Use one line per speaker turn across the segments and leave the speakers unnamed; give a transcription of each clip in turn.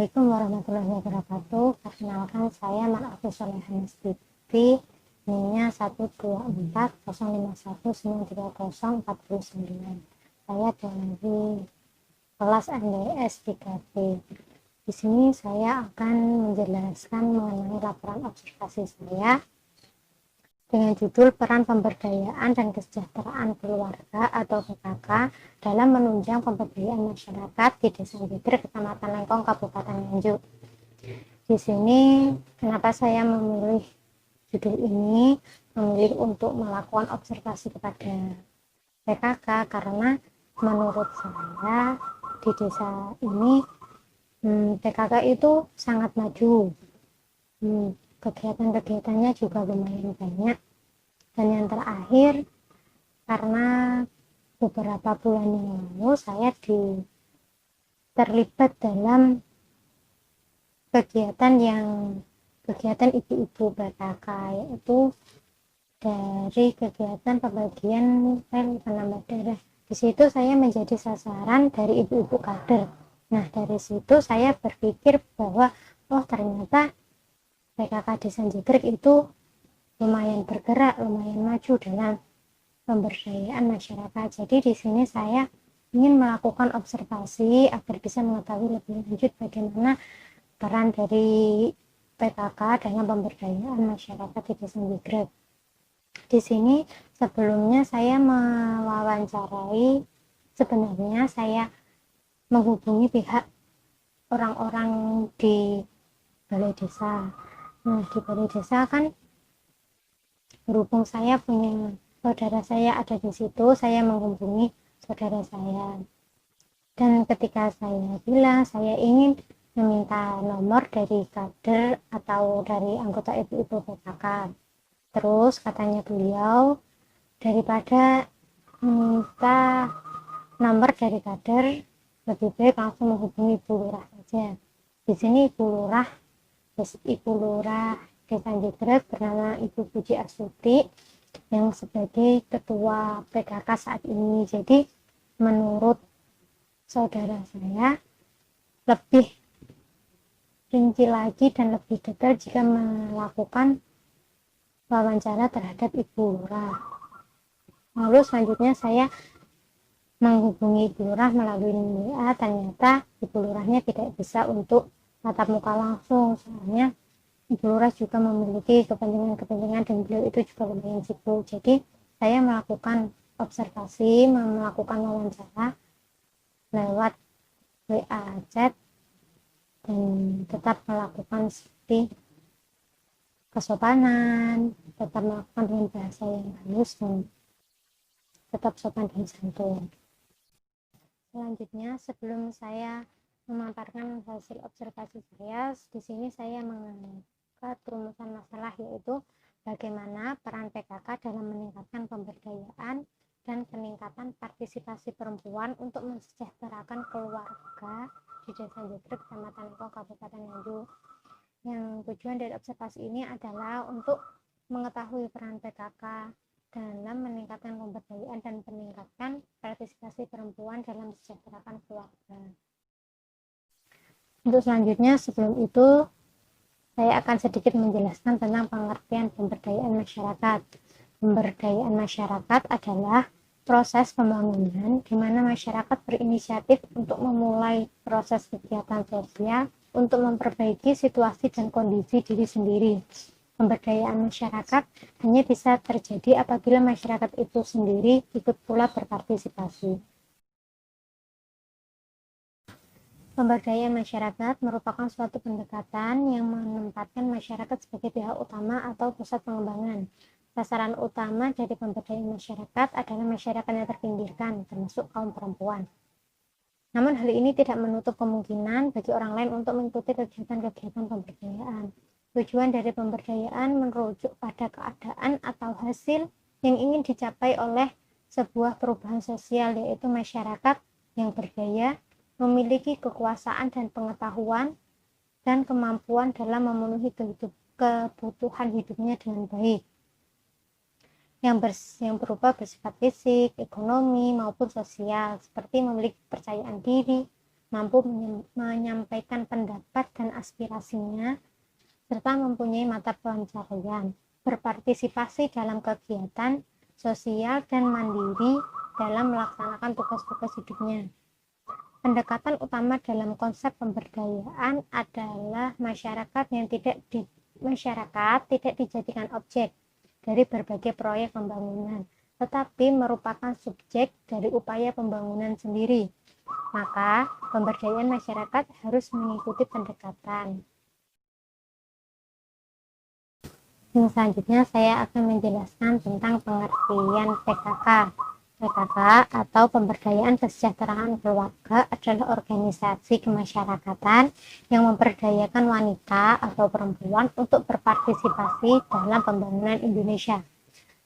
Assalamualaikum warahmatullahi wabarakatuh. Perkenalkan, saya Mar'afi Solehan Siti, NIM-nya 12405193049. Saya dari kelas MDS 3B. Di sini saya akan menjelaskan mengenai laporan observasi saya dengan judul Peran Pemberdayaan dan Kesejahteraan Keluarga atau PKK dalam menunjang pemberdayaan masyarakat di Desa Jegre, Kecamatan Lengkong, Kabupaten Nganjuk. Di sini kenapa saya memilih judul ini, memilih untuk melakukan observasi kepada PKK, karena menurut saya di desa ini PKK itu sangat maju. Kegiatan-kegiatannya juga lumayan banyak. Dan yang terakhir, karena beberapa bulan yang lalu saya terlibat dalam kegiatan ibu-ibu PKK, yaitu dari kegiatan pembagian rel penambah darah. Di situ saya menjadi sasaran dari ibu-ibu kader. Nah, dari situ saya berpikir bahwa ternyata PKK Desa Jegre itu lumayan bergerak, lumayan maju dalam pemberdayaan masyarakat. Jadi di sini saya ingin melakukan observasi agar bisa mengetahui lebih lanjut bagaimana peran dari PKK dalam pemberdayaan masyarakat di Desa Jegre. Di sini sebelumnya saya mewawancarai, sebenarnya saya menghubungi pihak orang-orang di balai desa. Nah, di balai desa kan berhubung saya punya saudara saya ada di situ, saya menghubungi saudara saya. Dan ketika saya bilang saya ingin meminta nomor dari kader atau dari anggota ibu-ibu PKK, terus katanya beliau, daripada minta nomor dari kader, lebih baik langsung menghubungi Ibu Lurah saja. Di sini Ibu Lurah Desa Jegre bernama Ibu Puji Astuti yang sebagai ketua PKK saat ini. Jadi menurut saudara saya lebih rinci lagi dan lebih detail jika melakukan wawancara terhadap Ibu Lurah. Lalu selanjutnya saya menghubungi Ibu Lurah melalui WA. Ternyata Ibu Lurahnya tidak bisa untuk tatap muka langsung, soalnya Ibu Lurah juga memiliki kepentingan dan beliau itu juga lumayan sibuk. Jadi saya melakukan observasi, melakukan wawancara lewat WA chat, dan tetap melakukan seperti kesopanan, tetap melakukan dengan bahasa yang halus dan tetap sopan dan santun. Selanjutnya, sebelum saya memaparkan hasil observasi saya, di sini saya mengangkat rumusan masalah, yaitu bagaimana peran PKK dalam meningkatkan pemberdayaan dan peningkatan partisipasi perempuan untuk mensejahterakan keluarga di Desa Jegre, Kecamatan Lengkong, Kabupaten Nganjuk. Yang tujuan dari observasi ini adalah untuk mengetahui peran PKK dalam meningkatkan pemberdayaan dan meningkatkan partisipasi perempuan dalam mensejahterakan keluarga. Untuk selanjutnya, sebelum itu saya akan sedikit menjelaskan tentang pengertian pemberdayaan masyarakat. Pemberdayaan masyarakat adalah proses pembangunan di mana masyarakat berinisiatif untuk memulai proses kegiatan sosial untuk memperbaiki situasi dan kondisi diri sendiri. Pemberdayaan masyarakat hanya bisa terjadi apabila masyarakat itu sendiri ikut pula berpartisipasi. Pemberdayaan masyarakat merupakan suatu pendekatan yang menempatkan masyarakat sebagai pihak utama atau pusat pengembangan. Sasaran utama dari pemberdayaan masyarakat adalah masyarakat yang terpinggirkan, termasuk kaum perempuan. Namun hal ini tidak menutup kemungkinan bagi orang lain untuk mengikuti kegiatan-kegiatan pemberdayaan. Tujuan dari pemberdayaan merujuk pada keadaan atau hasil yang ingin dicapai oleh sebuah perubahan sosial, yaitu masyarakat yang berdaya, memiliki kekuasaan dan pengetahuan dan kemampuan dalam memenuhi kebutuhan hidupnya dengan baik, yang berupa bersifat fisik, ekonomi, maupun sosial, seperti memiliki kepercayaan diri, mampu menyampaikan pendapat dan aspirasinya, serta mempunyai mata pencaharian, berpartisipasi dalam kegiatan sosial dan mandiri dalam melaksanakan tugas-tugas hidupnya. Pendekatan utama dalam konsep pemberdayaan adalah masyarakat tidak dijadikan objek dari berbagai proyek pembangunan, tetapi merupakan subjek dari upaya pembangunan sendiri. Maka, pemberdayaan masyarakat harus mengikuti pendekatan. Yang selanjutnya saya akan menjelaskan tentang pengertian PKK. PKK atau Pemberdayaan Kesejahteraan Keluarga adalah organisasi kemasyarakatan yang memberdayakan wanita atau perempuan untuk berpartisipasi dalam pembangunan Indonesia.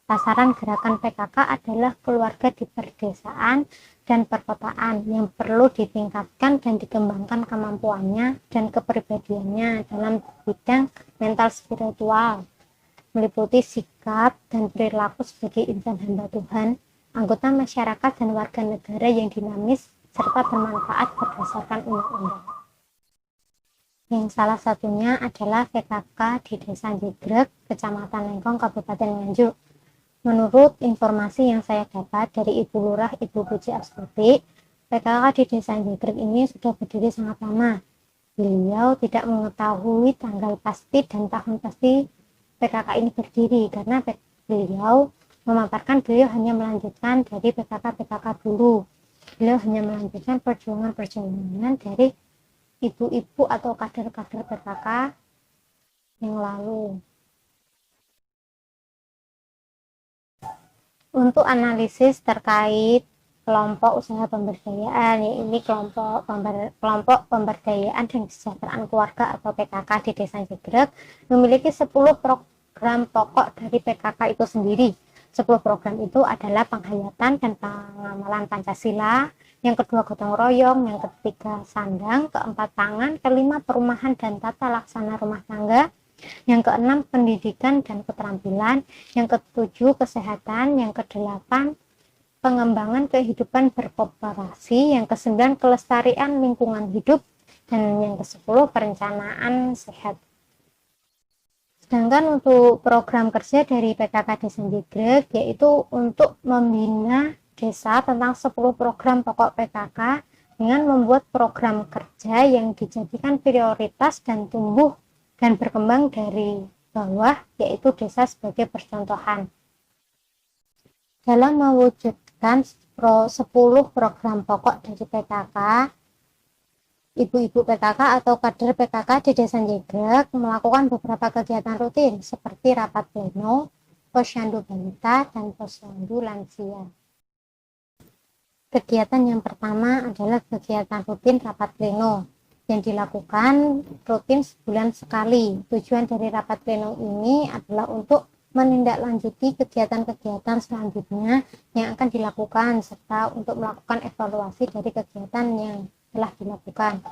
Sasaran gerakan PKK adalah keluarga di perdesaan dan perkotaan yang perlu ditingkatkan dan dikembangkan kemampuannya dan kepribadiannya dalam bidang mental spiritual, meliputi sikap dan perilaku sebagai insan hamba Tuhan, anggota masyarakat dan warga negara yang dinamis serta bermanfaat berdasarkan undang-undang. Yang salah satunya adalah PKK di Desa Jegrek, Kecamatan Lengkong, Kabupaten Nganjuk. Menurut informasi yang saya dapat dari Ibu Lurah Ibu Puji Astuti, PKK di Desa Jegrek ini sudah berdiri sangat lama. Beliau tidak mengetahui tanggal pasti dan tahun pasti PKK ini berdiri karena beliau memaparkan beliau hanya melanjutkan dari PKK dulu. Beliau hanya melanjutkan perjuangan dari ibu-ibu atau kader-kader PKK yang lalu. Untuk analisis terkait kelompok usaha pemberdayaan, yaitu kelompok pemberdayaan dan kesejahteraan keluarga atau PKK di Desa Jegrek memiliki 10 program pokok dari PKK itu sendiri. 10 program itu adalah penghayatan dan pengamalan Pancasila, yang kedua gotong royong, yang ketiga sandang, keempat pangan, kelima perumahan dan tata laksana rumah tangga, yang keenam pendidikan dan keterampilan, yang ketujuh kesehatan, yang kedelapan pengembangan kehidupan berkooperasi, yang kesembilan kelestarian lingkungan hidup, dan yang ke-10 perencanaan sehat. Sedangkan untuk program kerja dari PKK Desa Jegrek yaitu untuk membina desa tentang 10 program pokok PKK dengan membuat program kerja yang dijadikan prioritas dan tumbuh dan berkembang dari bawah, yaitu desa sebagai percontohan. Dalam mewujudkan 10 program pokok dari PKK, ibu-ibu PKK atau kader PKK di Desa Jegrek melakukan beberapa kegiatan rutin seperti rapat pleno, posyandu balita, dan posyandu lansia. Kegiatan yang pertama adalah kegiatan rutin rapat pleno yang dilakukan rutin sebulan sekali. Tujuan dari rapat pleno ini adalah untuk menindaklanjuti kegiatan-kegiatan selanjutnya yang akan dilakukan serta untuk melakukan evaluasi dari kegiatan yang telah dilakukan.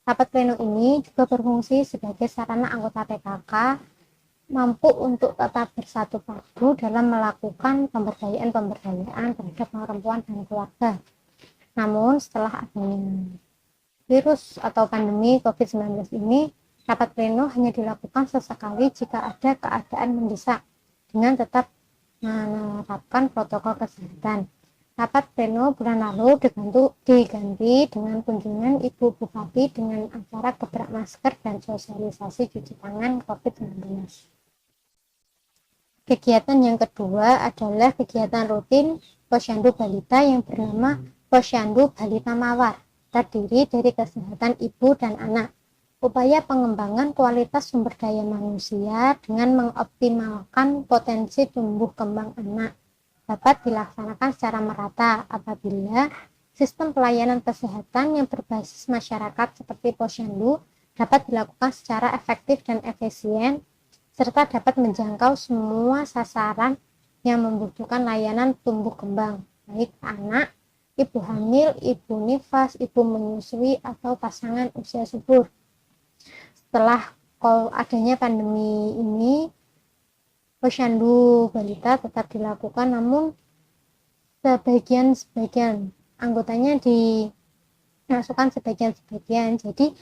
Rapat pleno ini juga berfungsi sebagai sarana anggota PKK mampu untuk tetap bersatu padu dalam melakukan pemberdayaan terhadap perempuan dan keluarga. Namun setelah adanya virus atau pandemi COVID-19 ini, rapat pleno hanya dilakukan sesekali jika ada keadaan mendesak dengan tetap menerapkan protokol kesehatan. Rapat pleno bulan lalu diganti dengan kunjungan Ibu Bupati dengan acara gebrak masker dan sosialisasi cuci tangan COVID-19. Kegiatan yang kedua adalah kegiatan rutin posyandu balita yang bernama Posyandu Balita Mawar, terdiri dari kesehatan ibu dan anak. Upaya pengembangan kualitas sumber daya manusia dengan mengoptimalkan potensi tumbuh kembang anak dapat dilaksanakan secara merata apabila sistem pelayanan kesehatan yang berbasis masyarakat seperti posyandu dapat dilakukan secara efektif dan efisien serta dapat menjangkau semua sasaran yang membutuhkan layanan tumbuh kembang, baik anak, ibu hamil, ibu nifas, ibu menyusui, atau pasangan usia subur. Setelah adanya pandemi ini, posyandu balita tetap dilakukan, namun sebagian anggotanya masukkan sebagian-sebagian. Jadi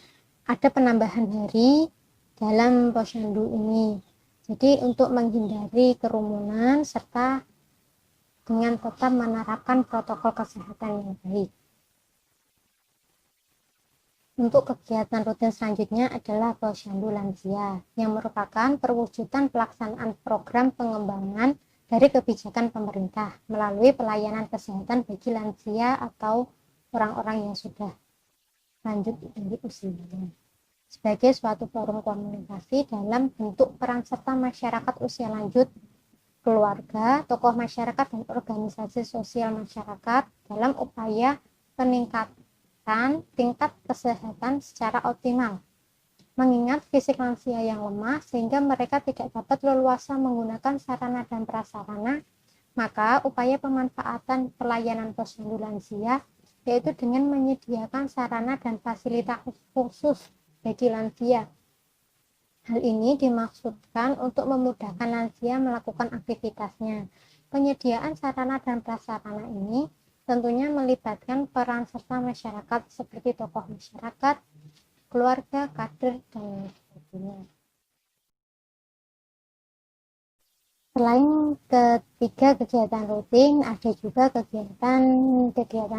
ada penambahan hari dalam posyandu ini. Jadi untuk menghindari kerumunan serta dengan tetap menerapkan protokol kesehatan yang baik. Untuk kegiatan rutin selanjutnya adalah posyandu lansia, yang merupakan perwujudan pelaksanaan program pengembangan dari kebijakan pemerintah melalui pelayanan kesehatan bagi lansia atau orang-orang yang sudah lanjut dari usianya, sebagai suatu forum komunikasi dalam bentuk peran serta masyarakat usia lanjut, keluarga, tokoh masyarakat, dan organisasi sosial masyarakat dalam upaya peningkatan tingkat kesehatan secara optimal. Mengingat fisik lansia yang lemah sehingga mereka tidak dapat leluasa menggunakan sarana dan prasarana, maka upaya pemanfaatan pelayanan posyandu lansia yaitu dengan menyediakan sarana dan fasilitas khusus bagi lansia. Hal ini dimaksudkan untuk memudahkan lansia melakukan aktivitasnya. Penyediaan sarana dan prasarana ini tentunya melibatkan peran serta masyarakat seperti tokoh masyarakat, keluarga, kader, dan sebagainya. Selain ketiga kegiatan rutin, ada juga kegiatan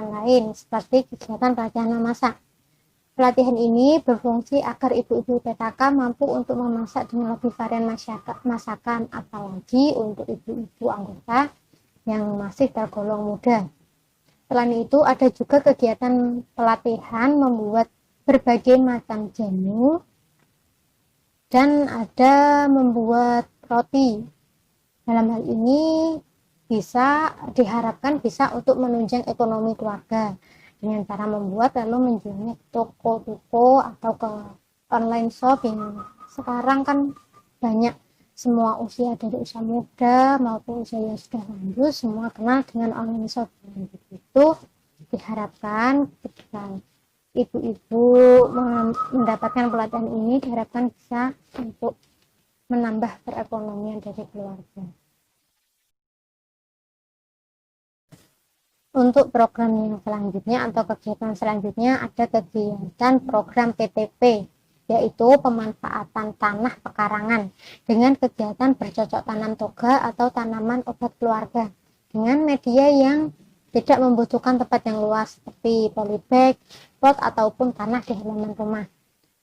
lain seperti kegiatan pelatihan memasak. Pelatihan ini berfungsi agar ibu-ibu PKK mampu untuk memasak dengan lebih varian masakan, apalagi untuk ibu-ibu anggota yang masih tergolong muda. Selain itu, ada juga kegiatan pelatihan membuat berbagai macam jamu dan ada membuat roti. Dalam hal ini diharapkan bisa untuk menunjang ekonomi keluarga dengan cara membuat lalu menjualnya ke toko-toko atau ke online shop yang sekarang kan banyak, semua usia dari usia muda maupun usia yang sudah lanjut semua kenal dengan online shop. Itu diharapkan ketika ibu-ibu mendapatkan pelatihan ini diharapkan bisa untuk menambah perekonomian dari keluarga. Untuk program yang selanjutnya atau kegiatan selanjutnya ada kegiatan program PTP, yaitu pemanfaatan tanah pekarangan dengan kegiatan bercocok tanam toga atau tanaman obat keluarga dengan media yang tidak membutuhkan tempat yang luas seperti polybag, pot ataupun tanah di halaman rumah.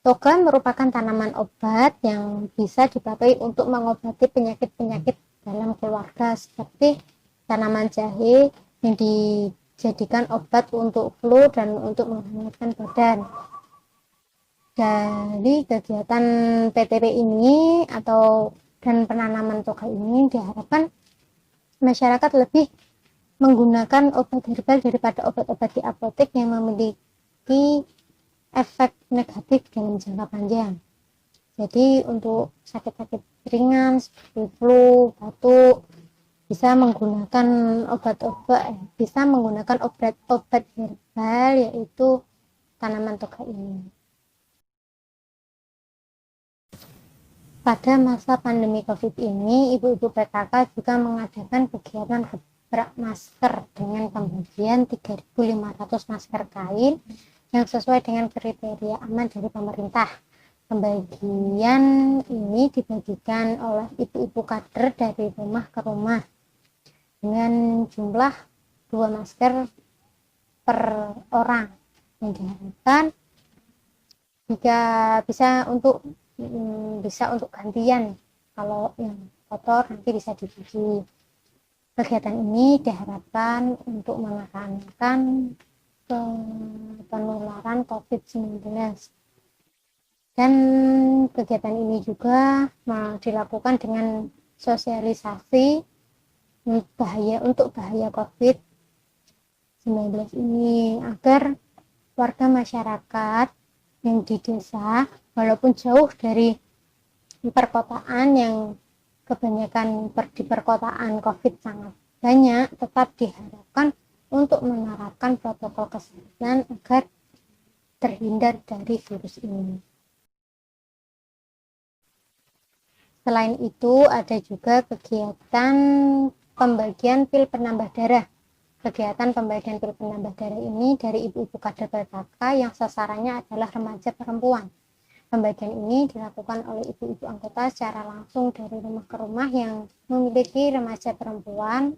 Toga merupakan tanaman obat yang bisa dipakai untuk mengobati penyakit-penyakit dalam keluarga seperti tanaman jahe yang dijadikan obat untuk flu dan untuk menghangatkan badan. Dari kegiatan PTP ini dan penanaman toga ini diharapkan masyarakat lebih menggunakan obat herbal daripada obat-obat di apotek yang memiliki efek negatif dalam jangka panjang. Jadi untuk sakit-sakit ringan seperti flu, batuk bisa menggunakan obat herbal yaitu tanaman toga ini. Pada masa pandemi COVID ini, ibu-ibu PKK juga mengadakan kegiatan gebrak masker dengan pembagian 3.500 masker kain yang sesuai dengan kriteria aman dari pemerintah. Pembagian ini dibagikan oleh ibu-ibu kader dari rumah ke rumah dengan jumlah 2 masker per orang yang diharapkan jika bisa untuk gantian, kalau yang kotor nanti bisa dicuci. Kegiatan ini diharapkan untuk menekankan penularan COVID-19 dan kegiatan ini juga dilakukan dengan sosialisasi bahaya COVID-19 ini agar warga masyarakat yang di desa walaupun jauh dari perkotaan yang kebanyakan di perkotaan COVID sangat banyak, tetap diharapkan untuk menerapkan protokol kesehatan agar terhindar dari virus ini. Selain itu ada juga kegiatan pembagian pil penambah darah Kegiatan pembagian pil penambah darah ini dari ibu-ibu kader PKK yang sasarannya adalah remaja perempuan. Pembagian ini dilakukan oleh ibu-ibu anggota secara langsung dari rumah ke rumah yang memiliki remaja perempuan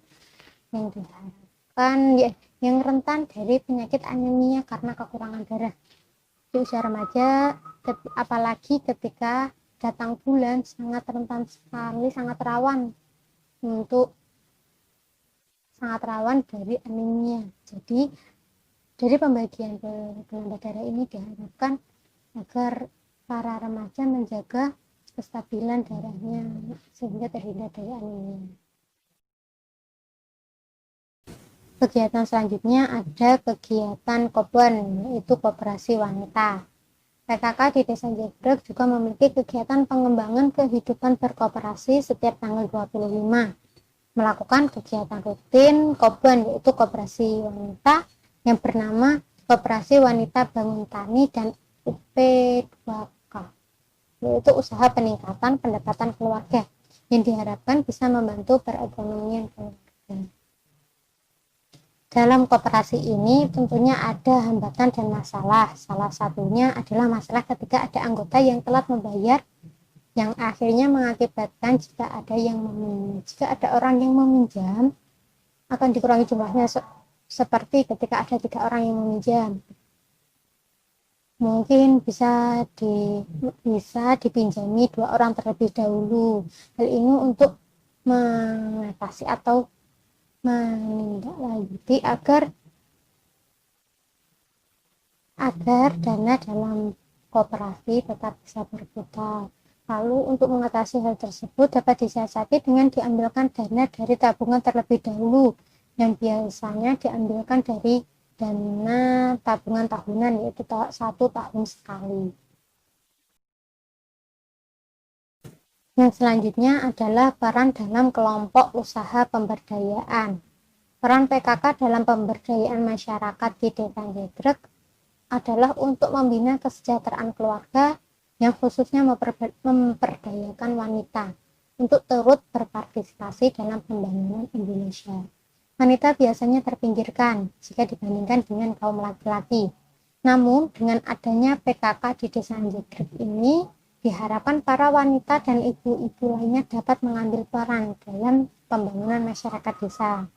yang diharapkan yang rentan dari penyakit anemia karena kekurangan darah di usia remaja, apalagi ketika datang bulan sangat rentan sekali, sangat rawan dari anemia. Jadi dari pembagian penambah darah ini diharapkan agar para remaja menjaga kestabilan darahnya sehingga terhindar dari anemia. Kegiatan selanjutnya ada kegiatan KOBON, yaitu Koperasi Wanita. PKK di Desa Jegrek juga memiliki kegiatan pengembangan kehidupan berkooperasi setiap tanggal 25. Melakukan kegiatan rutin KOBON, yaitu Koperasi Wanita yang bernama Koperasi Wanita Bangun Tani dan UP2K, yaitu usaha peningkatan pendapatan keluarga yang diharapkan bisa membantu perekonomian keluarga. Dalam koperasi ini tentunya ada hambatan dan masalah. Salah satunya adalah masalah ketika ada anggota yang telat membayar, yang akhirnya mengakibatkan jika ada orang yang meminjam akan dikurangi jumlahnya, seperti ketika ada 3 orang yang meminjam, mungkin bisa dipinjami 2 orang terlebih dahulu. Hal ini untuk mengatasi atau menindaklanjuti agar dana dalam koperasi tetap bisa berputar. Lalu untuk mengatasi hal tersebut dapat disiasati dengan diambilkan dana dari tabungan terlebih dahulu, yang biasanya diambilkan dari dana tabungan tahunan, yaitu 1 tahun sekali. Yang selanjutnya adalah peran dalam kelompok usaha pemberdayaan. Peran PKK dalam pemberdayaan masyarakat di Desa Jegrek adalah untuk membina kesejahteraan keluarga yang khususnya memperdayakan wanita untuk turut berpartisipasi dalam pembangunan Indonesia. Wanita biasanya terpinggirkan jika dibandingkan dengan kaum laki-laki. Namun dengan adanya PKK di Desa Jegrek ini, diharapkan para wanita dan ibu-ibu lainnya dapat mengambil peran dalam pembangunan masyarakat desa,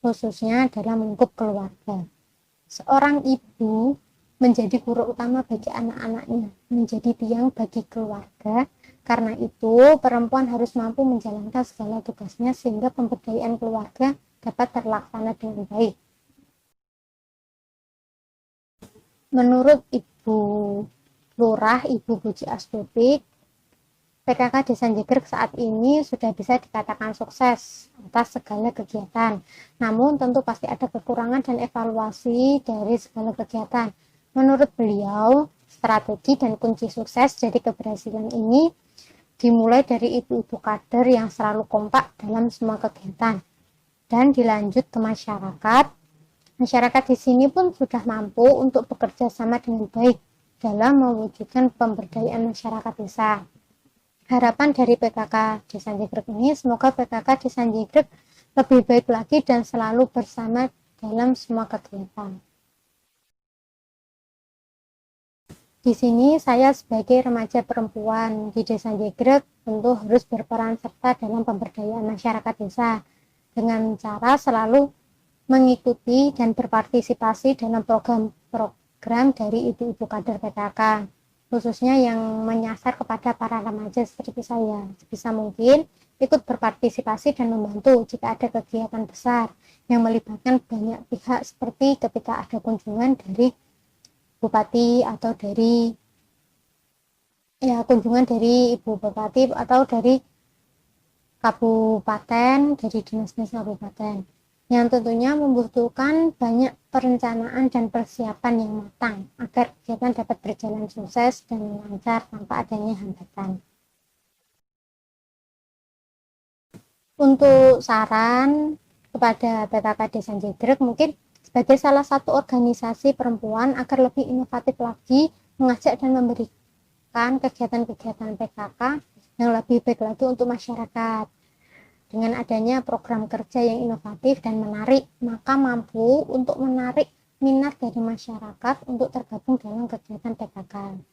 khususnya dalam lingkup keluarga. Seorang ibu menjadi guru utama bagi anak-anaknya, menjadi tiang bagi keluarga. Karena itu, perempuan harus mampu menjalankan segala tugasnya sehingga pemberdayaan keluarga dapat terlaksana dengan baik. Menurut Ibu Lurah, Ibu Puji Astuti, PKK Desa Jegrek saat ini sudah bisa dikatakan sukses atas segala kegiatan. Namun tentu pasti ada kekurangan dan evaluasi dari segala kegiatan. Menurut beliau, strategi dan kunci sukses dari keberhasilan ini dimulai dari ibu-ibu kader yang selalu kompak dalam semua kegiatan dan dilanjut ke masyarakat. Masyarakat di sini pun sudah mampu untuk bekerja sama dengan baik dalam mewujudkan pemberdayaan masyarakat desa. Harapan dari PKK Desa Jegrek ini, semoga PKK Desa Jegrek lebih baik lagi dan selalu bersama dalam semua kegiatan. Di sini saya sebagai remaja perempuan di Desa Jegrek tentu harus berperan serta dalam pemberdayaan masyarakat desa dengan cara selalu mengikuti dan berpartisipasi dalam program dari ibu-ibu kader PKK, khususnya yang menyasar kepada para remaja seperti saya. Sebisa mungkin ikut berpartisipasi dan membantu jika ada kegiatan besar yang melibatkan banyak pihak, seperti ketika ada kunjungan dari bupati atau kunjungan dari ibu bupati atau dari kabupaten, dari dinas-dinas kabupaten, yang tentunya membutuhkan banyak perencanaan dan persiapan yang matang agar kegiatan dapat berjalan sukses dan lancar tanpa adanya hambatan. Untuk saran kepada PKK Desa Jegrek, mungkin sebagai salah satu organisasi perempuan agar lebih inovatif lagi mengajak dan memberikan kegiatan-kegiatan PKK yang lebih baik lagi untuk masyarakat. Dengan adanya program kerja yang inovatif dan menarik, maka mampu untuk menarik minat dari masyarakat untuk tergabung dalam kegiatan PKK.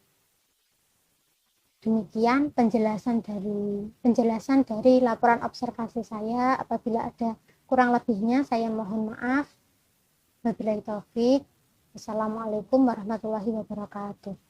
Demikian penjelasan dari laporan observasi saya. Apabila ada kurang lebihnya, saya mohon maaf. Wabillahi taufik. Wassalamualaikum warahmatullahi wabarakatuh.